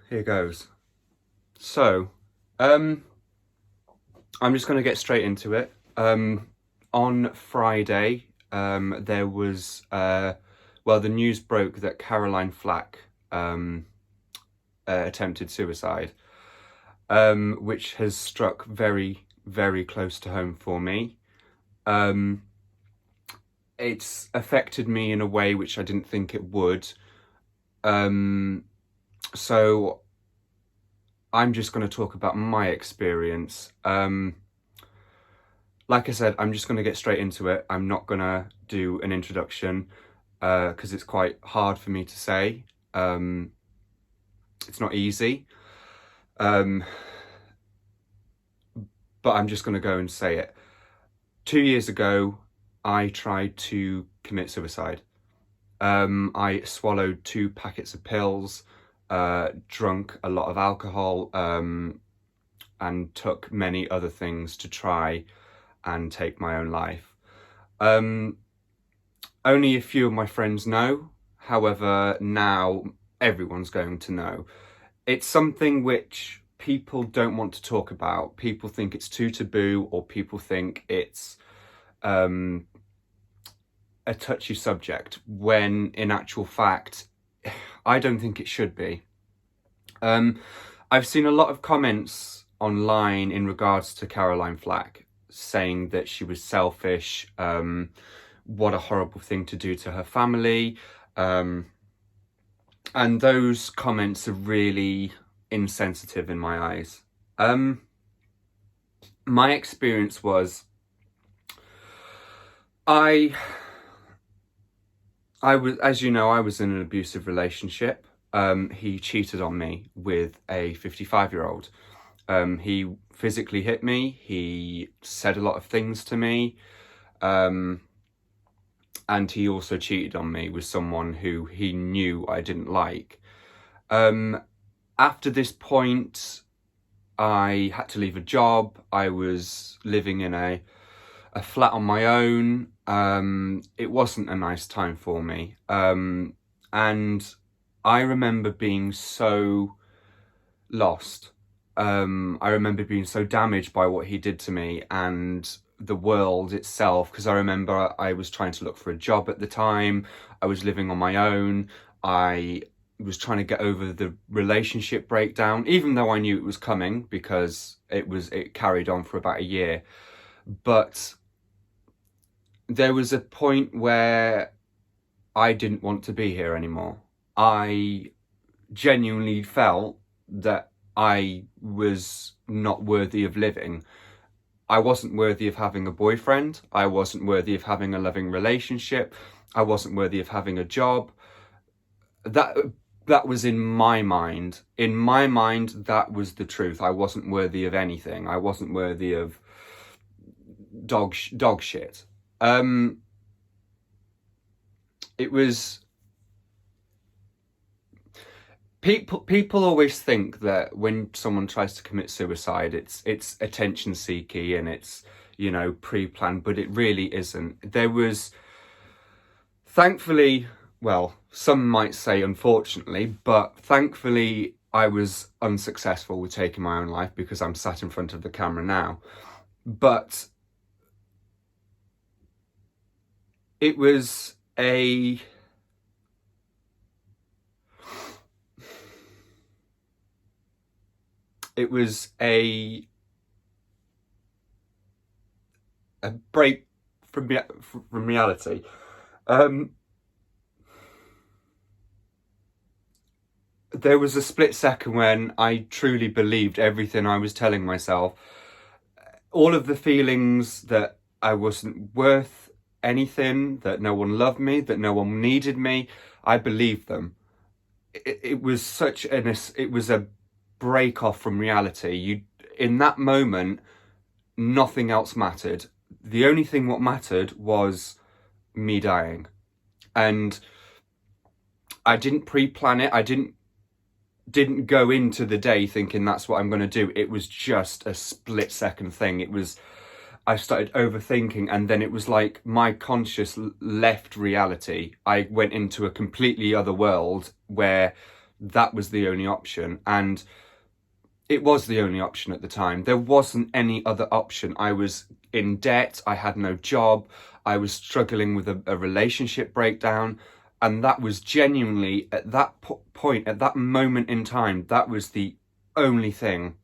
Here goes. So, I'm just going to get straight into it. On Friday, there was, the news broke that Caroline Flack attempted suicide, which has struck very, very close to home for me. It's affected me in a way which I didn't think it would. So I'm just going to talk about my experience. Like I said, I'm just going to get straight into it. I'm not going to do an introduction because it's quite hard for me to say. It's not easy. But I'm just going to go and say it. 2 years ago, I tried to commit suicide. I swallowed 2 packets of pills, drunk a lot of alcohol, and took many other things to try and take my own life. Only a few of my friends know. However, now everyone's going to know. It's something which people don't want to talk about. People think it's too taboo, or people think it's a touchy subject, when in actual fact, I don't think it should be. I've seen a lot of comments online in regards to Caroline Flack, saying that she was selfish, what a horrible thing to do to her family, and those comments are really insensitive in my eyes. My experience was, I was, as you know, I was in an abusive relationship. He cheated on me with a 55-year-old. He physically hit me. He said a lot of things to me. And he also cheated on me with someone who he knew I didn't like. After this point, I had to leave a job. I was living in a flat on my own. It wasn't a nice time for me. And I remember being so lost. I remember being so damaged by what he did to me and the world itself, because I remember I was trying to look for a job at the time. I was living on my own. I was trying to get over the relationship breakdown, even though I knew it was coming, because it carried on for about a year. But there was a point where I didn't want to be here anymore. I genuinely felt that I was not worthy of living. I wasn't worthy of having a boyfriend. I wasn't worthy of having a loving relationship. I wasn't worthy of having a job. That was in my mind. In my mind, that was the truth. I wasn't worthy of anything. I wasn't worthy of dog shit. It was... People always think that when someone tries to commit suicide, it's attention seeky and it's, pre-planned, but it really isn't. There was, thankfully, well, some might say unfortunately, but thankfully I was unsuccessful with taking my own life, because I'm sat in front of the camera now. But it was a break from reality. There was a split second when I truly believed everything I was telling myself. All of the feelings that I wasn't worth anything, that no one loved me, that no one needed me, I believed them. It was a break off from reality. In that moment, nothing else mattered. The only thing what mattered was me dying. And I didn't pre-plan it. I didn't go into the day thinking that's what I'm going to do. It was just a split second thing. I started overthinking, and then it was like my conscious left reality. I went into a completely other world where that was the only option. And it was the only option at the time. There wasn't any other option. I was in debt. I had no job. I was struggling with a relationship breakdown. And that was genuinely, at that point, at that moment in time, that was the only thing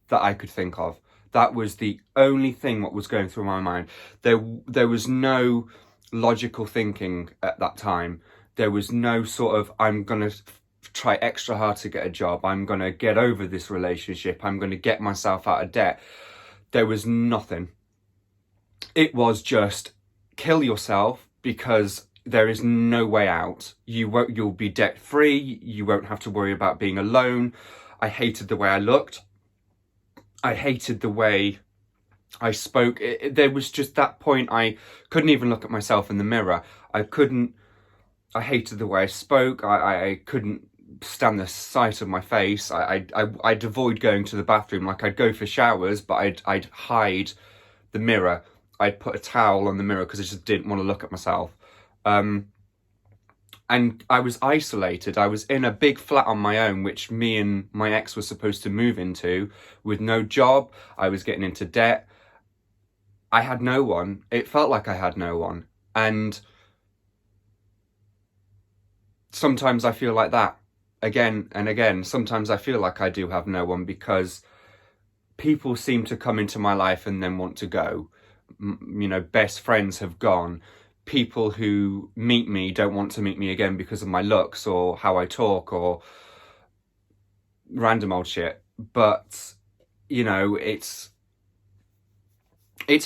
that I could think of. That was the only thing what was going through my mind. There was no logical thinking at that time. There was no sort of, I'm going to try extra hard to get a job. I'm going to get over this relationship. I'm going to get myself out of debt. There was nothing. It was just kill yourself, because there is no way out. You'll be debt free. You won't have to worry about being alone. I hated the way I looked. I hated the way I spoke. There was just that point I couldn't even look at myself in the mirror. I hated the way I spoke. I couldn't stand the sight of my face. I'd avoid going to the bathroom. Like, I'd go for showers, but I'd hide the mirror. I'd put a towel on the mirror because I just didn't want to look at myself. And I was isolated. I was in a big flat on my own, which me and my ex were supposed to move into, with no job. I was getting into debt. I had no one. It felt like I had no one. And sometimes I feel like that again and again. Sometimes I feel like I do have no one, because people seem to come into my life and then want to go. Best friends have gone. People who meet me don't want to meet me again because of my looks or how I talk or random old shit. But, it's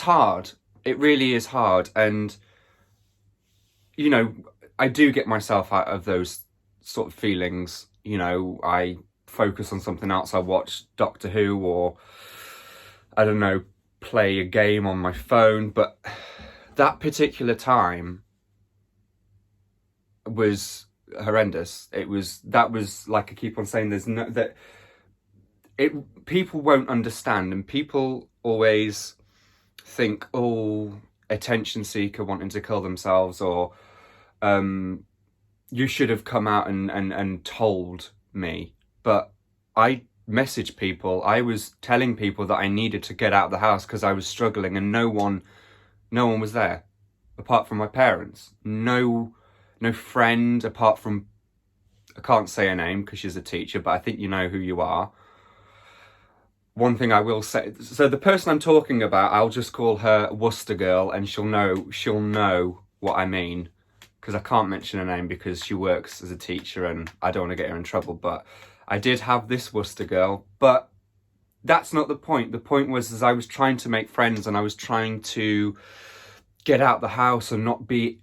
hard. It really is hard. And, I do get myself out of those sort of feelings. I focus on something else. I watch Doctor Who, or, I don't know, play a game on my phone. But that particular time was horrendous. That was like I keep on saying, people won't understand, and people always think, oh, attention seeker wanting to kill themselves, or you should have come out and told me. But I messaged people. I was telling people that I needed to get out of the house because I was struggling, and no one was there apart from my parents. No friend apart from, I can't say her name because she's a teacher, but I think you know who you are. One thing I will say, so the person I'm talking about, I'll just call her Worcester Girl, and she'll know what I mean, because I can't mention her name because she works as a teacher and I don't want to get her in trouble. But I did have this Worcester Girl, but that's not the point. The point was, as I was trying to make friends and I was trying to get out the house and not be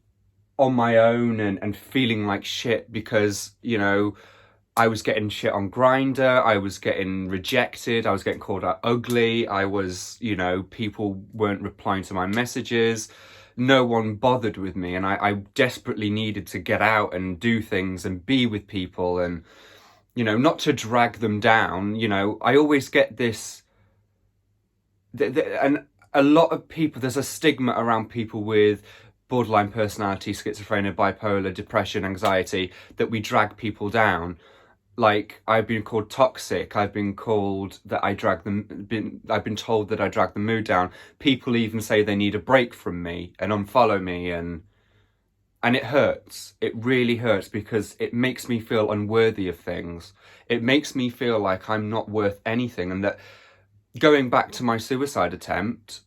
on my own and feeling like shit, because, I was getting shit on Grindr, I was getting rejected, I was getting called out ugly, I was, people weren't replying to my messages, no one bothered with me, and I desperately needed to get out and do things and be with people and, not to drag them down. I always get this, and a lot of people, there's a stigma around people with borderline personality, schizophrenia, bipolar, depression, anxiety, that we drag people down. Like, I've been called toxic. I've been told that I drag the mood down. People even say they need a break from me and unfollow me, and it hurts. It really hurts, because it makes me feel unworthy of things. It makes me feel like I'm not worth anything, and that, going back to my suicide attempt,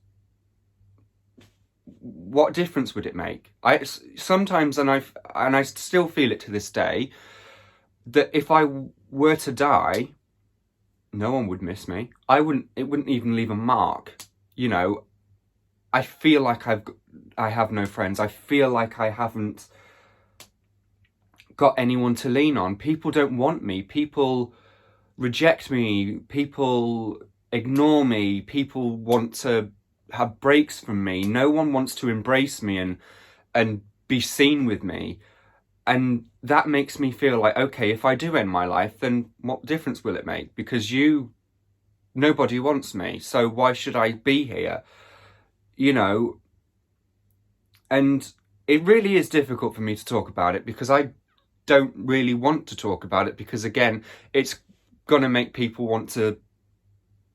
what difference would it make? Sometimes, and I still feel it to this day, that if I were to die, no one would miss me. It wouldn't even leave a mark. I feel like I have no friends. I feel like I haven't got anyone to lean on. People don't want me. People reject me. People ignore me. People want to have breaks from me. No one wants to embrace me and be seen with me. And that makes me feel like, okay, if I do end my life, then what difference will it make? Because nobody wants me, so why should I be here? And it really is difficult for me to talk about it, because I don't really want to talk about it because, again, it's going to make people want to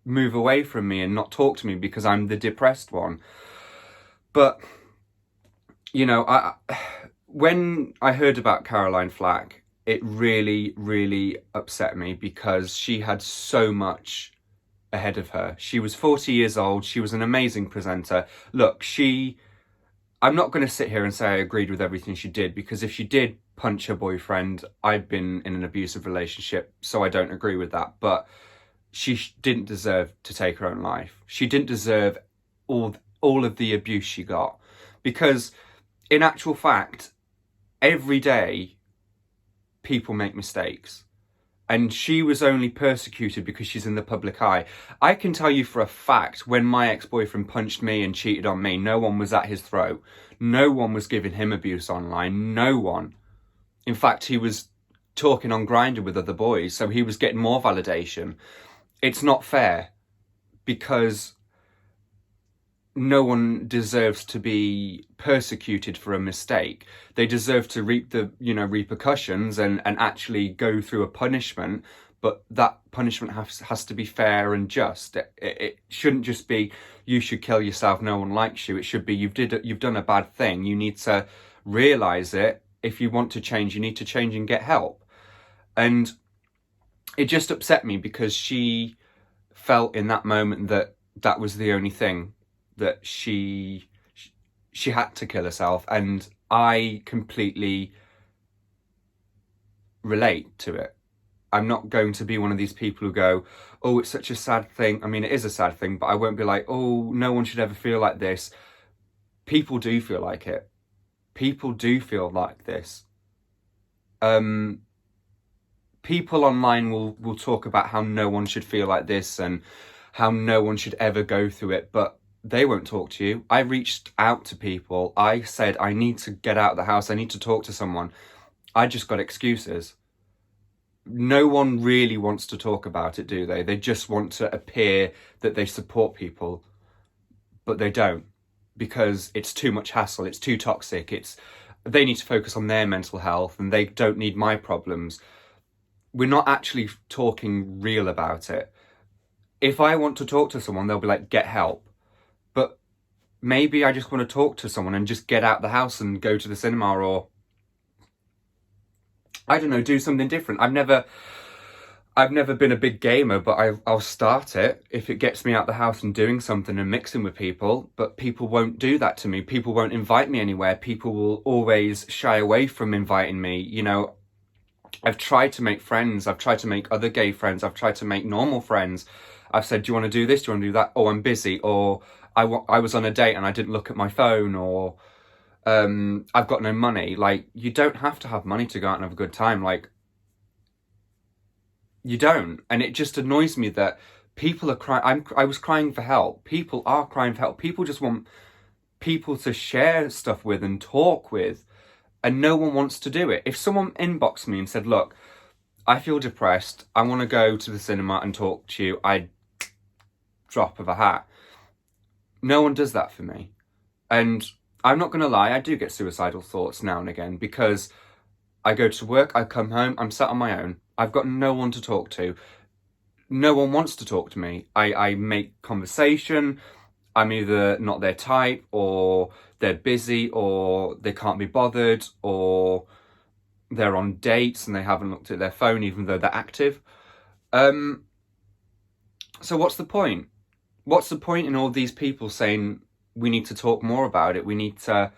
move away from me and not talk to me because I'm the depressed one. But, you know, when I heard about Caroline Flack, it really, really upset me because she had so much ahead of her. She was 40 years old. She was an amazing presenter. Look, I'm not going to sit here and say I agreed with everything she did, because if she did punch her boyfriend, I've been in an abusive relationship, so I don't agree with that. But she didn't deserve to take her own life. She didn't deserve all of the abuse she got, because in actual fact, every day people make mistakes. And she was only persecuted because she's in the public eye. I can tell you for a fact, when my ex-boyfriend punched me and cheated on me, no one was at his throat. No one was giving him abuse online. No one. In fact, he was talking on Grindr with other boys, so he was getting more validation. It's not fair, because no one deserves to be persecuted for a mistake. They deserve to reap the, repercussions and actually go through a punishment. But that punishment has to be fair and just. It shouldn't just be, you should kill yourself, no one likes you. It should be, you've done a bad thing. You need to realise it. If you want to change, you need to change and get help. And it just upset me because she felt in that moment that that was the only thing, that she had to kill herself, and I completely relate to it. I'm not going to be one of these people who go, oh, it's such a sad thing. I mean, it is a sad thing, but I won't be like, oh, no one should ever feel like this. People do feel like it. People do feel like this. People online will talk about how no one should feel like this and how no one should ever go through it, but they won't talk to you. I reached out to people. I said, I need to get out of the house. I need to talk to someone. I just got excuses. No one really wants to talk about it, do they? They just want to appear that they support people, but they don't, because it's too much hassle. It's too toxic. They need to focus on their mental health, and they don't need my problems. We're not actually talking real about it. If I want to talk to someone, they'll be like, get help. But maybe I just want to talk to someone and just get out the house and go to the cinema, or I don't know, do something different. I've never been a big gamer, but I'll start it if it gets me out the house and doing something and mixing with people. But people won't do that to me. People won't invite me anywhere. People will always shy away from inviting me. I've tried to make friends. I've tried to make other gay friends. I've tried to make normal friends. I've said, do you want to do this? Do you want to do that? Oh, I'm busy. Or I was on a date and I didn't look at my phone. Or I've got no money. Like, you don't have to have money to go out and have a good time. Like, you don't. And it just annoys me that people are crying. I was crying for help. People are crying for help. People just want people to share stuff with and talk with. And no one wants to do it. If someone inboxed me and said, look, I feel depressed, I want to go to the cinema and talk to you, I'd drop of a hat. No one does that for me. And I'm not going to lie, I do get suicidal thoughts now and again, because I go to work, I come home, I'm sat on my own. I've got no one to talk to. No one wants to talk to me. I make conversation. I'm either not their type, or they're busy, or they can't be bothered, or they're on dates and they haven't looked at their phone even though they're active. So what's the point? What's the point in all these people saying we need to talk more about it, we need to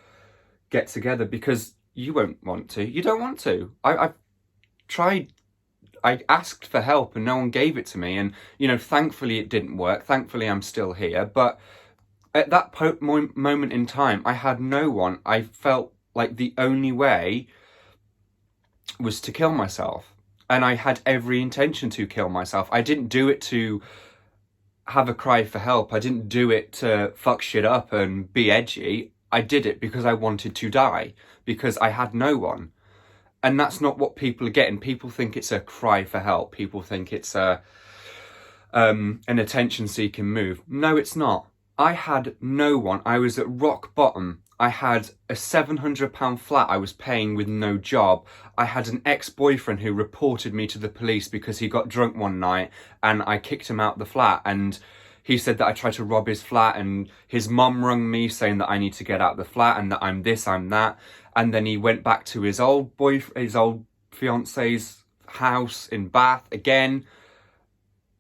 get together? Because you won't want to. You don't want to. I've tried. I asked for help and no one gave it to me. And, thankfully it didn't work. Thankfully I'm still here. But at that moment in time, I had no one. I felt like the only way was to kill myself. And I had every intention to kill myself. I didn't do it to have a cry for help. I didn't do it to fuck shit up and be edgy. I did it because I wanted to die, because I had no one. And that's not what people are getting. People think it's a cry for help. People think it's an attention-seeking move. No, it's not. I had no one. I was at rock bottom. I had a £700 flat I was paying with no job. I had an ex-boyfriend who reported me to the police because he got drunk one night and I kicked him out the flat, and he said that I tried to rob his flat, and his mum rung me saying that I need to get out of the flat and that I'm this, I'm that. And then he went back to his old fiance's house in Bath again.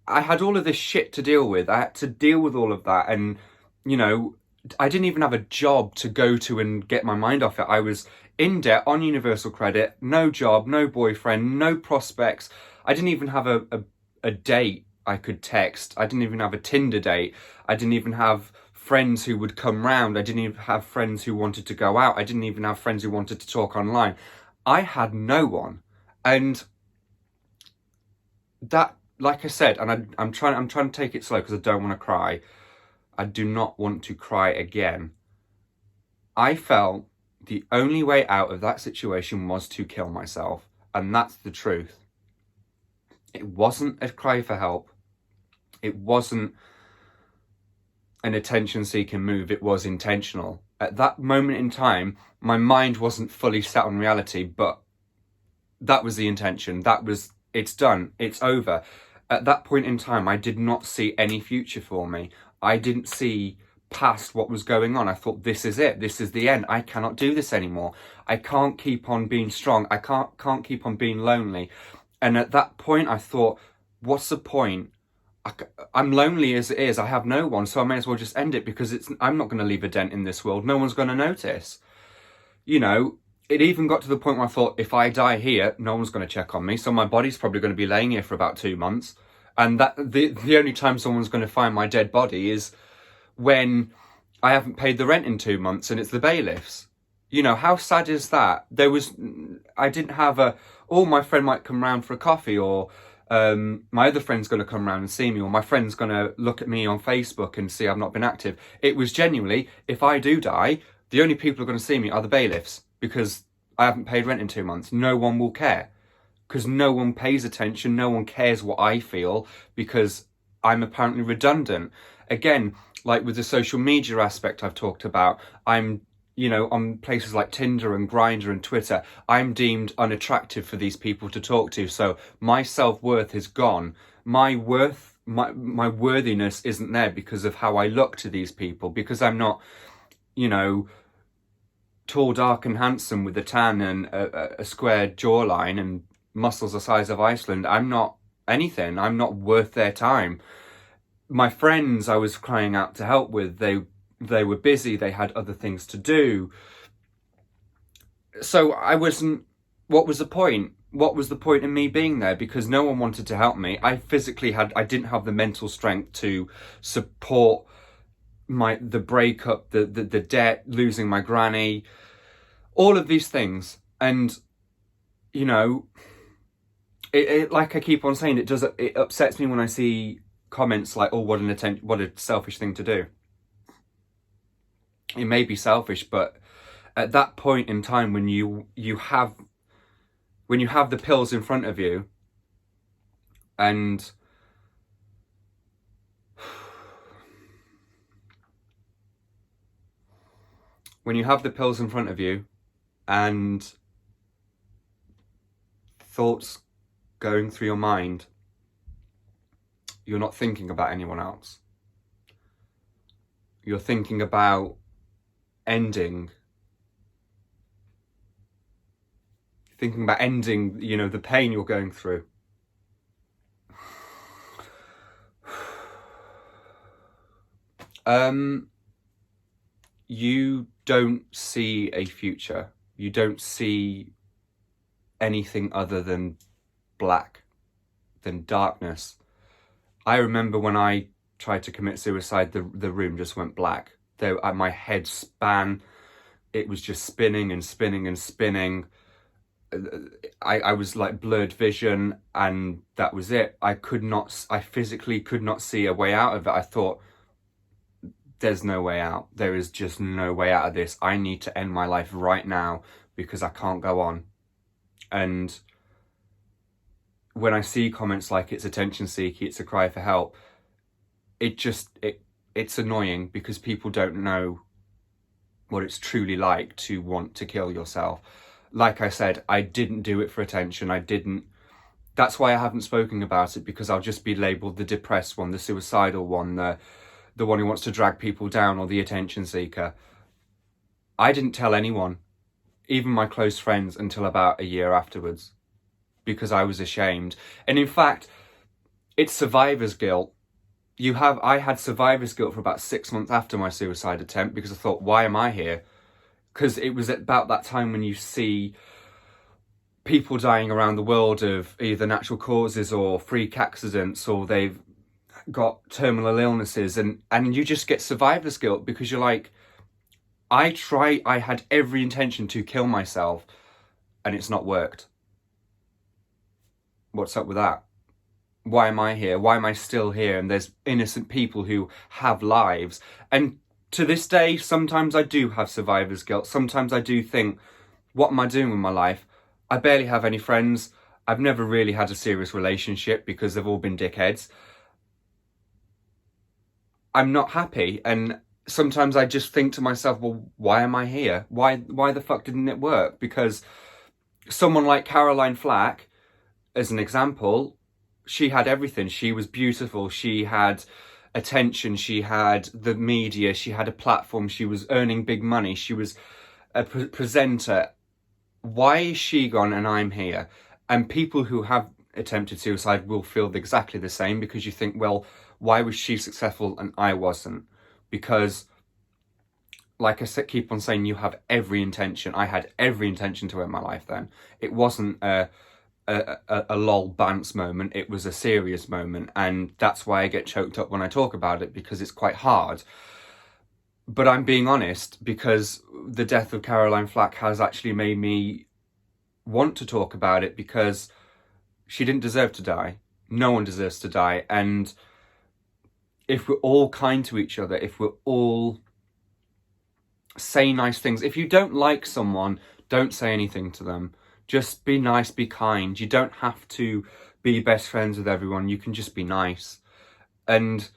I had all of this shit to deal with. I had to deal with all of that, and you know, I didn't even have a job to go to and get my mind off it. I was in debt on universal credit, no job, no boyfriend, no prospects. I didn't even have a date I could text. I didn't even have a Tinder date. I didn't even have friends who would come round. I didn't even have friends who wanted to go out. I didn't even have friends who wanted to talk online. I had no one. And that, like I said, and I'm trying to take it slow because I don't want to cry. I do not want to cry again. I felt the only way out of that situation was to kill myself. And that's the truth. It wasn't a cry for help. It wasn't an attention-seeking move. It was intentional. At that moment in time, my mind wasn't fully set on reality, but that was the intention. It's done. It's over. At that point in time, I did not see any future for me. I didn't see past what was going on. I thought, this is it. This is the end. I cannot do this anymore. I can't keep on being strong. I can't keep on being lonely. And at that point, I thought, what's the point? I'm lonely as it is. I have no one, so I may as well just end it, because I'm not going to leave a dent in this world. No one's going to notice. You know, it even got to the point where I thought, if I die here, no one's going to check on me. So my body's probably going to be laying here for about 2 months. And that the only time someone's going to find my dead body is when I haven't paid the rent in 2 months and it's the bailiffs. You know, how sad is that? I didn't have my friend might come round for a coffee, or my other friend's going to come round and see me, or my friend's going to look at me on Facebook and see I've not been active. It was genuinely, if I do die, the only people who are going to see me are the bailiffs, because I haven't paid rent in 2 months. No one will care, because no one pays attention. No one cares what I feel, because I'm apparently redundant. Again, like with the social media aspect I've talked about, I'm, you know, on places like Tinder and Grindr and Twitter, I'm deemed unattractive for these people to talk to. So my self-worth is gone. My worthiness isn't there because of how I look to these people, because I'm not, you know, tall, dark and handsome with a tan and a square jawline and muscles the size of Iceland. I'm not anything. I'm not worth their time. My friends I was crying out to help with, they were busy, they had other things to do. So I wasn't, what was the point? What was the point in me being there? Because no one wanted to help me. I didn't have the mental strength to support the breakup, the debt, losing my granny, all of these things. And, you know, it like I keep on saying, it upsets me when I see comments like, oh, what a selfish thing to do. It may be selfish, but at that point in time, when you have the pills in front of you, and when you have the pills in front of you and thoughts going through your mind, you're not thinking about anyone else. You're thinking about ending, you know, the pain you're going through. You don't see a future. You don't see anything other than black, than darkness. I remember when I tried to commit suicide, the room just went black. My head span. It was just spinning and spinning and spinning. I was like blurred vision, and that was it. I physically could not see a way out of it. I thought, there's no way out. There is just no way out of this. I need to end my life right now because I can't go on. And when I see comments like it's attention seeking, it's a cry for help, it's annoying, because people don't know what it's truly like to want to kill yourself. Like I said, I didn't do it for attention. That's why I haven't spoken about it, because I'll just be labelled the depressed one, the suicidal one, the one who wants to drag people down, or the attention seeker. I didn't tell anyone, even my close friends, until about a year afterwards, because I was ashamed. And in fact, it's survivor's guilt. I had survivor's guilt for about 6 months after my suicide attempt, because I thought, why am I here? Because it was about that time when you see people dying around the world of either natural causes or freak accidents, or they've got terminal illnesses, and you just get survivor's guilt, because you're like, I had every intention to kill myself and it's not worked. What's up with that? Why am I here? Why am I still here? And there's innocent people who have lives. And to this day, sometimes I do have survivor's guilt. Sometimes I do think, what am I doing with my life? I barely have any friends. I've never really had a serious relationship because they've all been dickheads. I'm not happy. And sometimes I just think to myself, well, why am I here? Why the fuck didn't it work? Because someone like Caroline Flack, as an example, she had everything. She was beautiful. She had attention. She had the media. She had a platform. She was earning big money. She was a presenter. Why is she gone and I'm here? And people who have attempted suicide will feel exactly the same, because you think, well, why was she successful and I wasn't? Because, like I said, keep on saying, you have every intention. I had every intention to end my life then. It wasn't a lol bounce moment. It was a serious moment. And that's why I get choked up when I talk about it, because it's quite hard. But I'm being honest, because the death of Caroline Flack has actually made me want to talk about it, because she didn't deserve to die. No one deserves to die. And if we're all kind to each other, if we're all say nice things, if you don't like someone, don't say anything to them. Just be nice, be kind. You don't have to be best friends with everyone. You can just be nice. And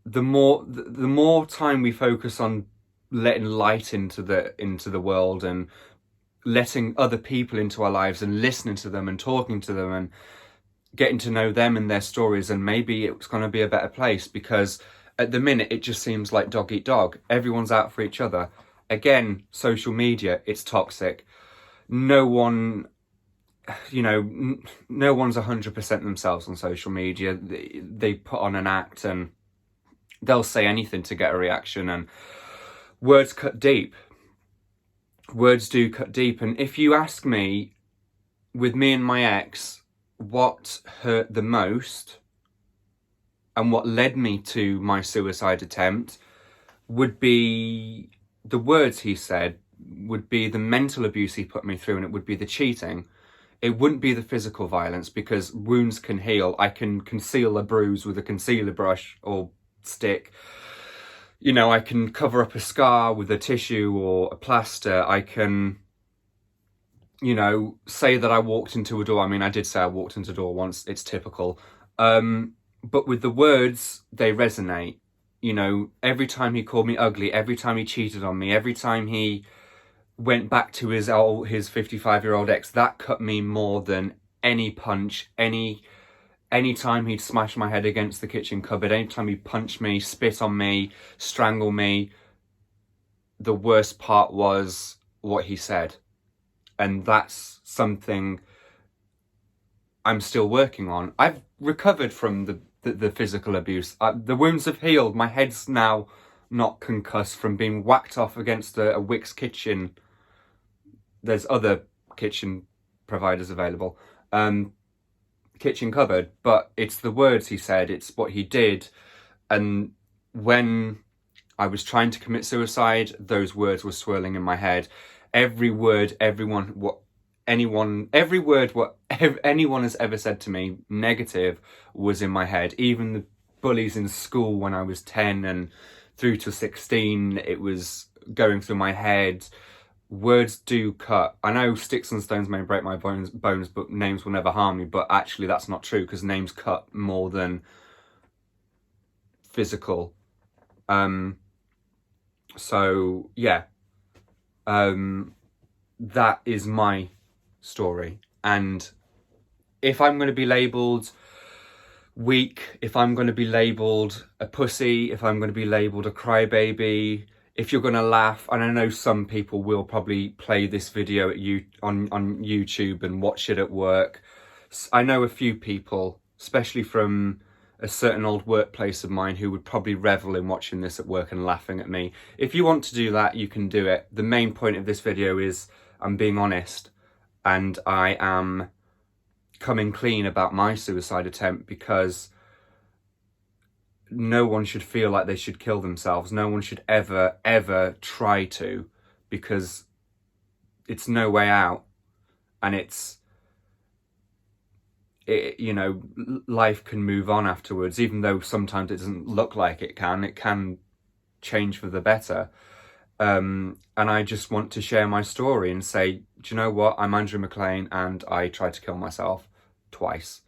the more time we focus on letting light into the world, and letting other people into our lives, and listening to them and talking to them and getting to know them and their stories, and maybe it's going to be a better place. Because at the minute it just seems like dog eat dog. Everyone's out for each other. Again, social media, it's toxic. No one, no one's 100% themselves on social media. They put on an act and they'll say anything to get a reaction, and words cut deep. Words do cut deep. And if you ask me, with me and my ex, what hurt the most and what led me to my suicide attempt would be the words he said, would be the mental abuse he put me through, and it would be the cheating. It wouldn't be the physical violence, because wounds can heal. I can conceal a bruise with a concealer brush or stick. I can cover up a scar with a tissue or a plaster. I can, say that I walked into a door. I mean, I did say I walked into a door once. It's typical. But with the words, they resonate. Every time he called me ugly, every time he cheated on me, every time he went back to his 55-year-old ex, that cut me more than any punch, any time he'd smash my head against the kitchen cupboard, any time he'd punch me, spit on me, strangle me. The worst part was what he said. And that's something I'm still working on. I've recovered from the physical abuse. The wounds have healed. My head's now not concussed from being whacked off against a Wickes kitchen. There's other kitchen providers available. Kitchen cupboard, but it's the words he said, it's what he did. And when I was trying to commit suicide, those words were swirling in my head. Every word, what anyone has ever said to me negative was in my head. Even the bullies in school when I was 10 and through to 16, it was going through my head. Words do cut. I know sticks and stones may break my bones, but names will never harm me. But actually that's not true, because names cut more than physical. So yeah, That is my story. And if I'm going to be labelled weak, if I'm going to be labelled a pussy, if I'm going to be labelled a crybaby, if you're going to laugh, and I know some people will probably play this video at on YouTube and watch it at work. I know a few people, especially from a certain old workplace of mine, who would probably revel in watching this at work and laughing at me. If you want to do that, you can do it. The main point of this video is I'm being honest, and I am coming clean about my suicide attempt, because no one should feel like they should kill themselves. No one should ever try to, because it's no way out, and you know, life can move on afterwards, even though sometimes it doesn't look like it can change for the better. And I just want to share my story and say, do you know what? I'm Andrew McLean, and I tried to kill myself twice.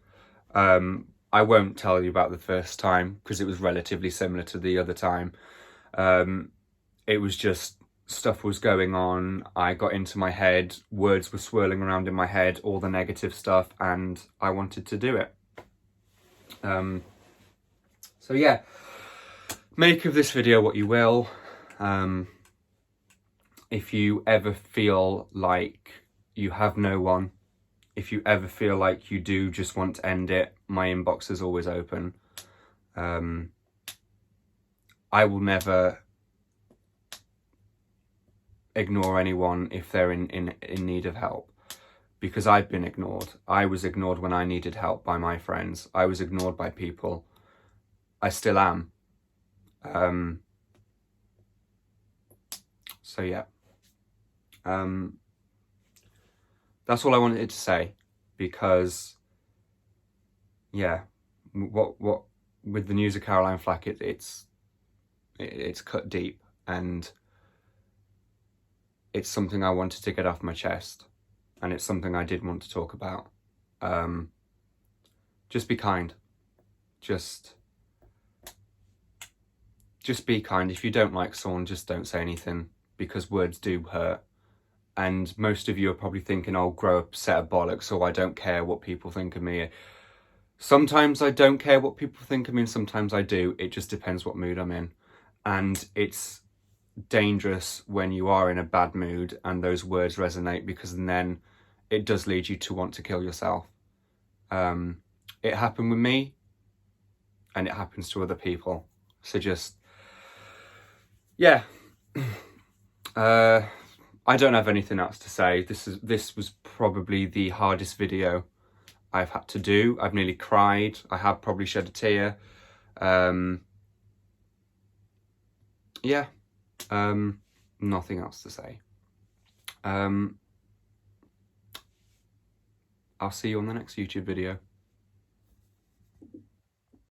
I won't tell you about the first time, because it was relatively similar to the other time. It was just, stuff was going on, I got into my head, words were swirling around in my head, all the negative stuff, and I wanted to do it. So yeah, make of this video what you will. If you ever feel like you have no one, if you ever feel like you do just want to end it, my inbox is always open. I will never ignore anyone if they're in need of help, because I've been ignored. I was ignored when I needed help by my friends. I was ignored by people. I still am. So yeah. That's all I wanted to say, because yeah, what with the news of Caroline Flack, it's cut deep, and it's something I wanted to get off my chest, and it's something I did want to talk about. Just be kind. Just be kind. If you don't like someone, just don't say anything, because words do hurt. And most of you are probably thinking, oh, grow up, set of bollocks, or I don't care what people think of me. Sometimes I don't care what people think of me, and sometimes I do. It just depends what mood I'm in. And it's dangerous when you are in a bad mood and those words resonate, because then it does lead you to want to kill yourself. It happened with me, and it happens to other people. So just, yeah. I don't have anything else to say. This was probably the hardest video I've had to do. I've nearly cried. I have probably shed a tear. Yeah. Nothing else to say. I'll see you on the next YouTube video.